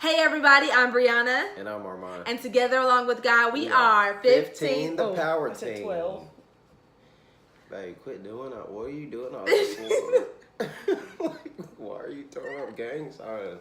Hey everybody, I'm Brianna. And I'm Armon. And together along with God, we are 15 the Power I said Team. 12. Babe, quit doing that. What are you doing all that for? Why are you throwing up gang signs?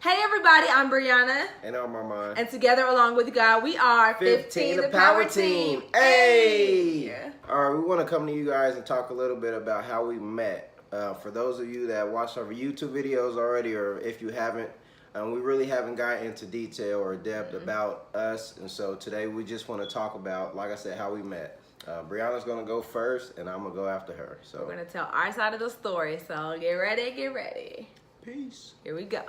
Hey everybody, I'm Brianna. And I'm Armon. And together along with God, we are 15 the Power Team. Hey! Alright, we want to come to you guys and talk a little bit about how we met. For those of you that watched our YouTube videos already, or if you haven't, we really haven't gotten into detail or depth about us. And so today we just want to talk about, like I said, how we met. Brianna's going to go first, and I'm going to go after her. So we're going to tell our side of the story. So get ready, get ready. Peace. Here we go.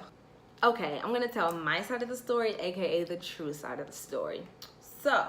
Okay, I'm going to tell my side of the story, aka the true side of the story. So,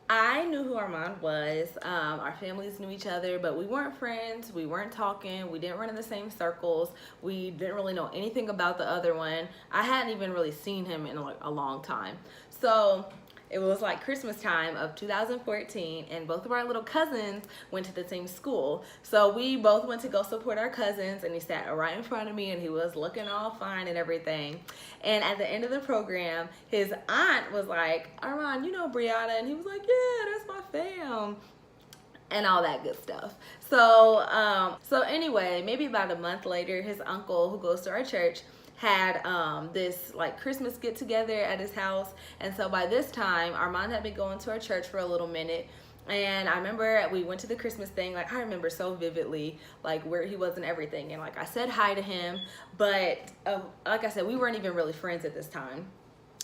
I knew who Armon was. Our families knew each other, but we weren't friends. We weren't talking. We didn't run in the same circles. We didn't really know anything about the other one. I hadn't even really seen him in like a long time. So, it was like Christmas time of 2014, and both of our little cousins went to the same school. So we both went to go support our cousins, and he sat right in front of me, and he was looking all fine and everything. And at the end of the program, his aunt was like, Armon, you know Brianna? And he was like, yeah, that's my fam. And all that good stuff. So, anyway, maybe about a month later, his uncle, who goes to our church, had this like Christmas get together at his house. And so by this time, Armon had been going to our church for a little minute. And I remember we went to the Christmas thing. Like, I remember so vividly, like, where he was and everything. And like, I said hi to him, but like I said, we weren't even really friends at this time.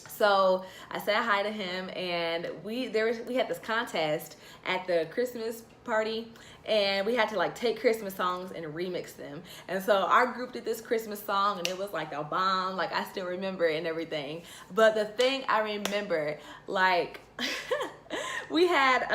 So I said hi to him, and we had this contest at the Christmas party, and we had to like take Christmas songs and remix them. And so our group did this Christmas song, and it was like a bomb. Like, I still remember it and everything. But the thing I remember, like we had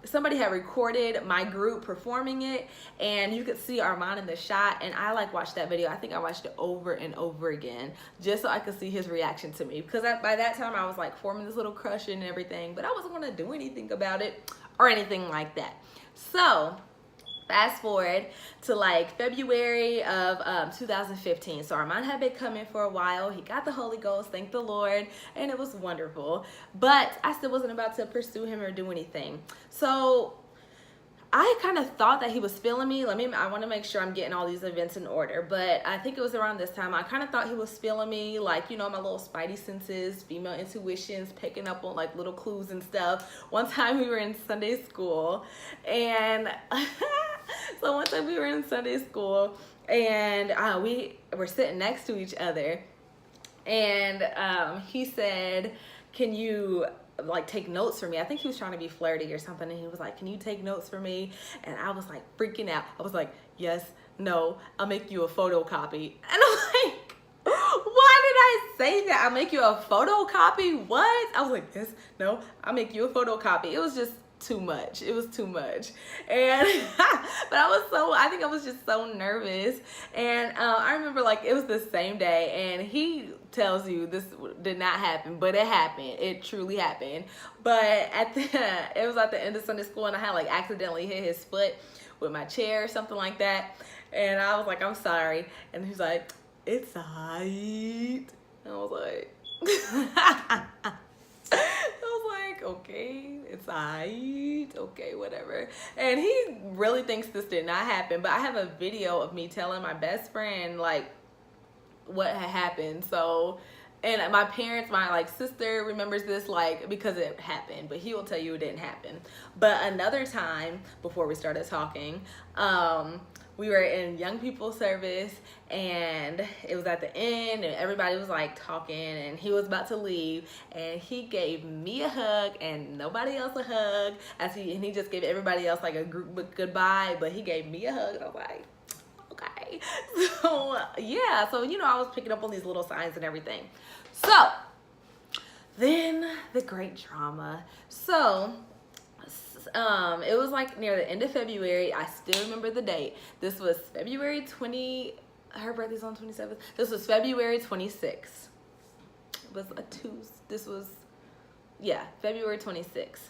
somebody had recorded my group performing it, and you could see Armon in the shot. And I like watched that video. I think I watched it over and over again just so I could see his reaction to me, because by that time I was like forming this little crush and everything, but I wasn't going to do anything about it or anything like that. So fast forward to like February of 2015. So Armon had been coming for a while. He got the Holy Ghost, thank the Lord, and it was wonderful. But I still wasn't about to pursue him or do anything. So I kind of thought that he was feeling me. I want to make sure I'm getting all these events in order, but I think it was around this time I kind of thought he was feeling me, like, you know, my little spidey senses, female intuitions, picking up on like little clues and stuff. One time we were in Sunday school, and so one time we were in Sunday school, and we were sitting next to each other, and he said, can you like take notes for me? I think he was trying to be flirty or something, and he was like, can you take notes for me? And I was like freaking out. I was like, yes, no, I'll make you a photocopy. And I'm like, why did I say that? I'll make you a photocopy? What? I was like, yes, no, I'll make you a photocopy. It was just too much. It was too much. And but I think I was just so nervous. And I remember like it was the same day, and he tells you this did not happen, but it happened. It truly happened. But it was at the end of Sunday school, and I had like accidentally hit his foot with my chair or something like that. And I was like, I'm sorry. And he's like, it's alright. And I was like okay, it's alright, okay, whatever. And he really thinks this did not happen, but I have a video of me telling my best friend like what had happened. So, and my parents, my like sister remembers this like because it happened, but he will tell you it didn't happen. But another time before we started talking, we were in young people service, and it was at the end, and everybody was like talking, and he was about to leave, and he gave me a hug and nobody else a hug, and he just gave everybody else like a group goodbye, but he gave me a hug, and I was like, okay. So yeah, so you know, I was picking up on these little signs and everything. So then the great drama. So it was like near the end of February. I still remember the date. This was February 20, her birthday's on 27th. This was February 26th. It was a Tuesday. This was, yeah, February 26th.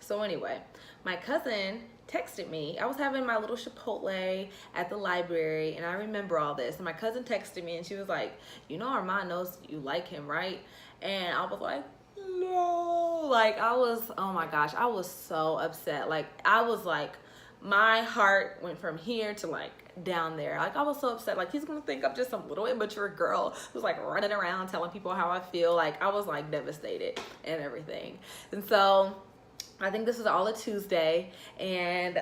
So anyway, my cousin texted me. I was having my little Chipotle at the library, and I remember all this. And my cousin texted me, and she was like, you know, Armon knows you like him, right? And I was like, no. Like, I was, oh my gosh, I was so upset. Like, I was like, my heart went from here to like down there. Like, I was so upset. Like, he's gonna think I'm just some little immature girl who's like running around telling people how I feel. Like, I was like devastated and everything. And so I think this was all a Tuesday, and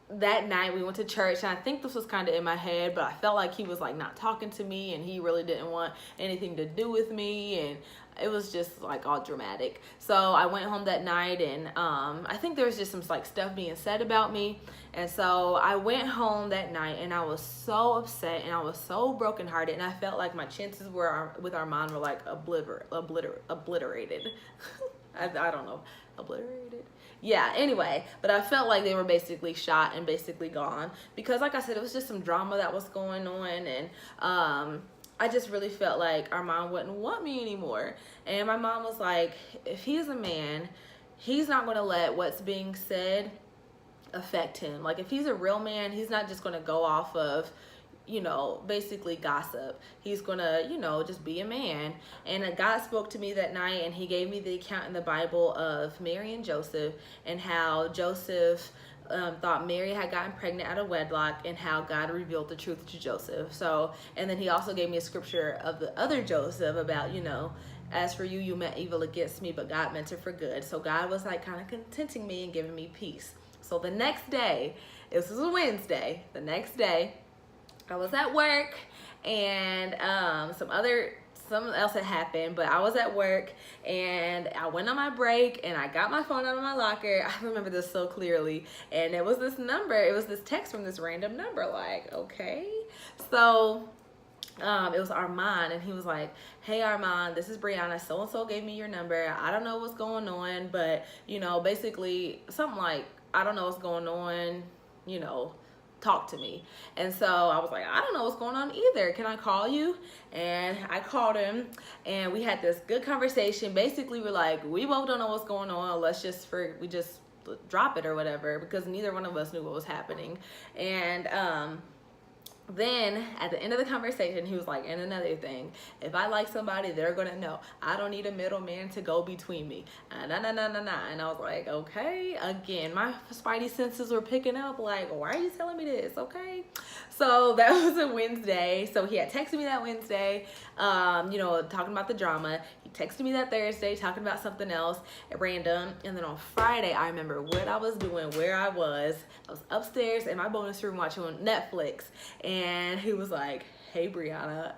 that night we went to church, and I think this was kind of in my head, but I felt like he was like not talking to me, and he really didn't want anything to do with me, and it was just like all dramatic. So I went home that night, and I think there was just some like stuff being said about me, and so I went home that night, and I was so upset, and I was so brokenhearted, and I felt like my chances with Armon were like obliterated. I don't know, obliterated. Yeah, anyway, but I felt like they were basically shot and basically gone, because like I said, it was just some drama that was going on, and I just really felt like Armon wouldn't want me anymore. And my mom was like, if he's a man, he's not going to let what's being said affect him. Like, if he's a real man, he's not just going to go off of, you know, basically gossip. He's gonna, you know, just be a man. And God spoke to me that night, and he gave me the account in the Bible of Mary and Joseph, and how Joseph thought Mary had gotten pregnant out of wedlock, and how God revealed the truth to Joseph. So, and then he also gave me a scripture of the other Joseph about, you know, as for you, you meant evil against me, but God meant it for good. So God was like kind of contenting me and giving me peace. So the next day, this was a Wednesday, the next day, I was at work, and something else had happened, but I was at work, and I went on my break, and I got my phone out of my locker. I remember this so clearly, and it was this number. It was this text from this random number, like, okay. So it was Armon, and he was like, hey Armon, this is Brianna, so-and-so gave me your number. I don't know what's going on, but, you know, basically something like, I don't know what's going on, you know, talk to me. And so I was like, I don't know what's going on either. Can I call you? And I called him, and we had this good conversation. Basically, we're like, we both don't know what's going on. We just drop it or whatever, because neither one of us knew what was happening. And then at the end of the conversation, he was like, and another thing, if I like somebody, they're gonna know. I don't need a middleman to go between me. And I was like, okay. Again, my spidey senses were picking up, like, why are you telling me this? Okay. So that was a Wednesday. So he had texted me that Wednesday, you know, talking about the drama. He texted me that Thursday talking about something else at random. And then on Friday, I remember what I was doing, where I was. I was upstairs in my bonus room watching Netflix. And he was like, hey, Brianna.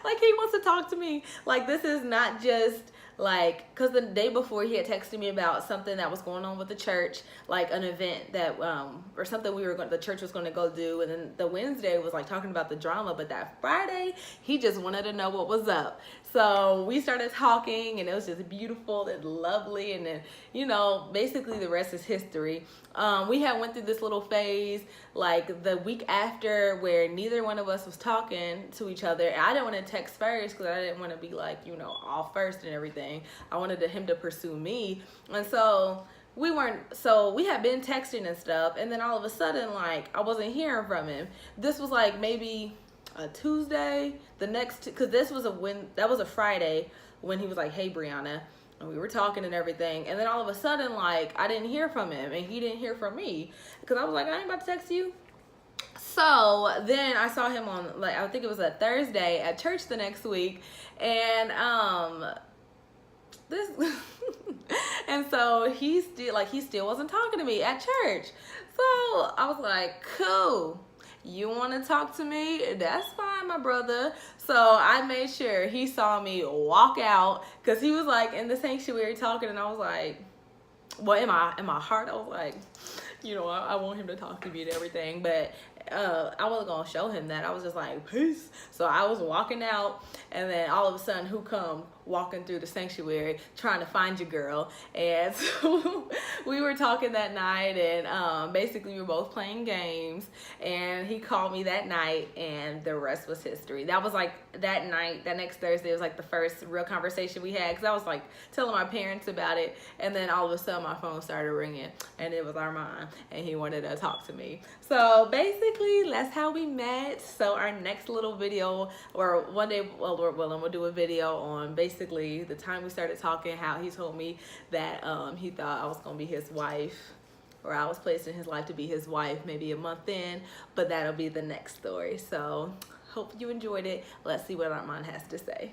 Like, he wants to talk to me. Like, this is not just like, because the day before he had texted me about something that was going on with the church, like an event that or something the church was going to go do. And then the Wednesday was like talking about the drama, but that Friday he just wanted to know what was up. So we started talking, and it was just beautiful and lovely. And then, you know, basically the rest is history. We had went through this little phase like the week after where neither one of us was talking to each other. And I didn't want to text first because I didn't want to be like, you know, all first and everything. I wanted him to pursue me. And so we had been texting and stuff. And then all of a sudden, like, I wasn't hearing from him. This was like maybe a Tuesday, because that was a Friday when he was like, hey, Brianna. And we were talking and everything, and then all of a sudden, like, I didn't hear from him, and he didn't hear from me, because I was like, I ain't about to text you. So then I saw him on, like, I think it was a Thursday at church the next week, and and so he still wasn't talking to me at church. So I was like, cool. You want to talk to me? That's fine, my brother. So I made sure he saw me walk out, because he was like in the sanctuary talking, and I was like, well, in my heart, I was like, you know, I want him to talk to me and everything, but I wasn't gonna show him that. I was just like, peace. So I was walking out, and then all of a sudden, who come walking through the sanctuary trying to find your girl. And so we were talking that night, and basically we were both playing games, and he called me that night, and the rest was history. That was like that night, that next Thursday was like the first real conversation we had, because I was like telling my parents about it, and then all of a sudden my phone started ringing, and it was Armon, and he wanted to talk to me. So basically that's how we met. So our next little video, or one day, well, Lord willing, we'll do a video on basically the time we started talking, how he told me that he thought I was gonna be his wife, or I was placed in his life to be his wife maybe a month in, but that'll be the next story. So hope you enjoyed it. Let's see what Armon has to say.